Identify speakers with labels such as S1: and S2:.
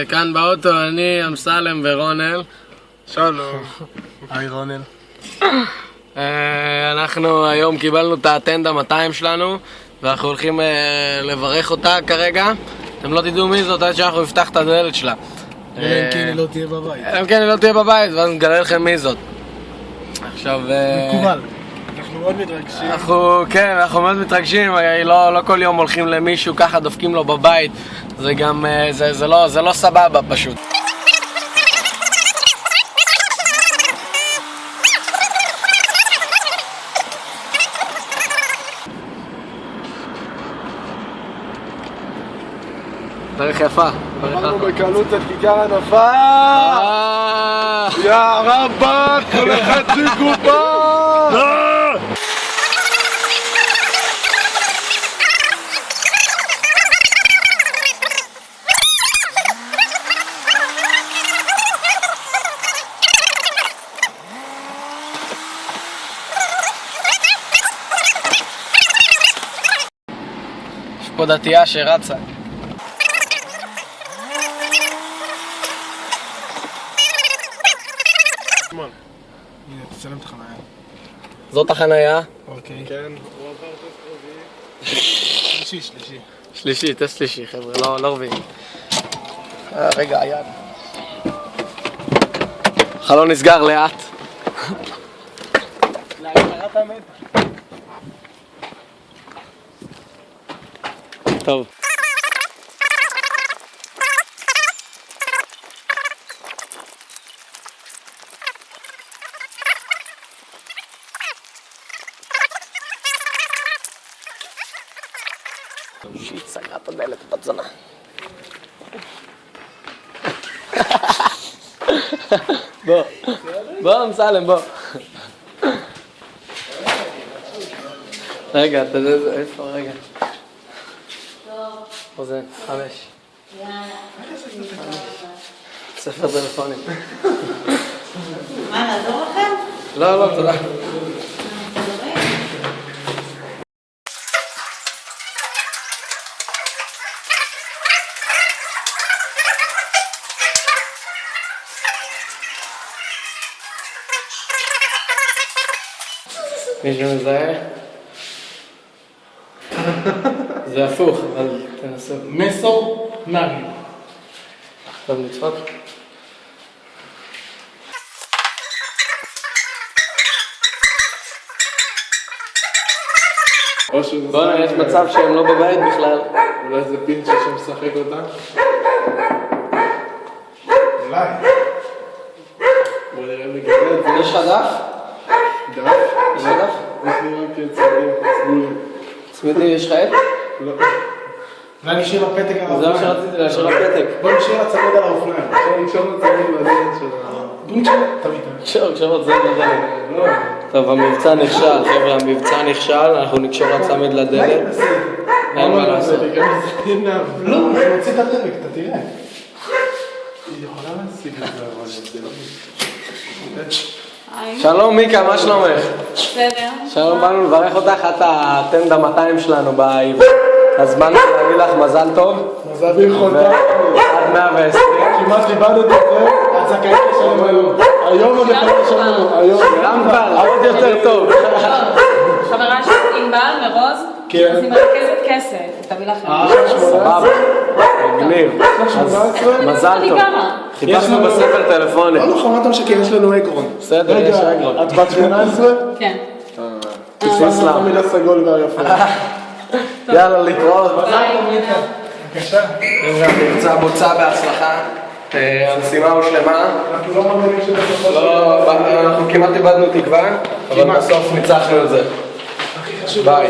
S1: כאן באוטו אני, אמסלם ורונל.
S2: שלום. היי רונל.
S1: אנחנו היום קיבלנו את הטנדה 200 שלנו ואנחנו הולכים לברך אותה כרגע. אתם לא תדעו מי זאת עד שאנחנו נפתח את הדלת שלה.
S2: אלא אם כן היא לא תהיה בבית.
S1: אלא אם כן היא לא תהיה בבית ואז נגלה לכם מי זאת. עכשיו...
S2: מקובל. אנחנו מאוד מתרגשים.
S1: אנחנו מאוד מתרגשים, לא כל יום הולכים למישהו ככה דופקים לו בבית. זה גם, זה לא סבבה פשוט. דרך יפה.
S2: עברנו בקלות את כיכר הנפה. יא רבאק, כל אחד קופה.
S1: יש פה דתייה שרצה.
S2: הנה, תצלם את החניה.
S1: זאת החניה.
S2: אוקיי. כן, הוא עבר טסט רביעי. שלישי.
S1: טסט שלישי, חבר'ה, לא רביעי. רגע, היד. חלון נסגר לאט. טוב. שיט, סגרה את הדלת, בת זונה. בוא, אמסלם, בוא. רגע, אתה יודע איפה, רגע. פה זה 5. ספר טלפונים.
S3: מה, נעזור לכם?
S1: לא, תודה. מישהו מזהה? זה הפוך, אבל תנסו.
S2: מסור נארי.
S1: טוב, נצחוק. בוא'נה, יש מצב שהם לא בבית בכלל.
S2: אולי זה פינצ'ה שמשחק אותה? אולי. בוא נראה מגרד.
S1: יש לך דף?
S2: דף?
S1: יש לך דף?
S2: יש לי רק צמדים צמולים.
S1: צמידי, יש לך עט?
S2: לא. אולי נשאיר לפתק על האופניים.
S1: זה מה שרציתי, להשאיר לפתק.
S2: בוא נשאיר לצמוד על האופניים. בוא נקשור לצמוד בדלת של ה... בוא נקשור. תמיד.
S1: קשור את זה לדלת.
S2: לא.
S1: טוב, המבצע נכשל, חבר'ה, המבצע נכשל, אנחנו נקשור הצמיד לדלת. אין מה לעשות.
S2: לא, אנחנו נוציא את הדלק, אתה תראה. היא יכולה להשיג את זה, אבל
S1: שלום מיקה, מה שלומך?
S3: בסדר.
S1: שלום, באנו לברך אותך, את הטנדה 200 שלנו בעברית. אז באנו להגיד לך מזל טוב.
S2: מזל ביכולתה.
S1: עד 120.
S2: כמעט איבדת את זה, את זכאית לשלם היום. היום עוד יכולה לשלם היום.
S1: גם כבר, עוד יותר טוב.
S3: חברה של ענבל מרוז, אז היא מרכזת כסף, תביא לכם.
S1: סבבה, מגניב. מזל טוב. חיפשנו בספר טלפוני.
S2: לא נכון, אתה משקר, יש לנו אגרון.
S1: בסדר, יש אגרון.
S2: את בת 18?
S3: כן.
S2: תתפס לה המילה סגול והיפה.
S1: יאללה, להתראות.
S2: בבקשה.
S1: המבצע בוצע בהצלחה. המשימה הושלמה.
S2: אנחנו לא מאמינים שבסופו של
S1: אנחנו כמעט איבדנו תקווה, אבל בסוף ניצחנו את זה.
S2: הכי חשוב.
S1: ביי.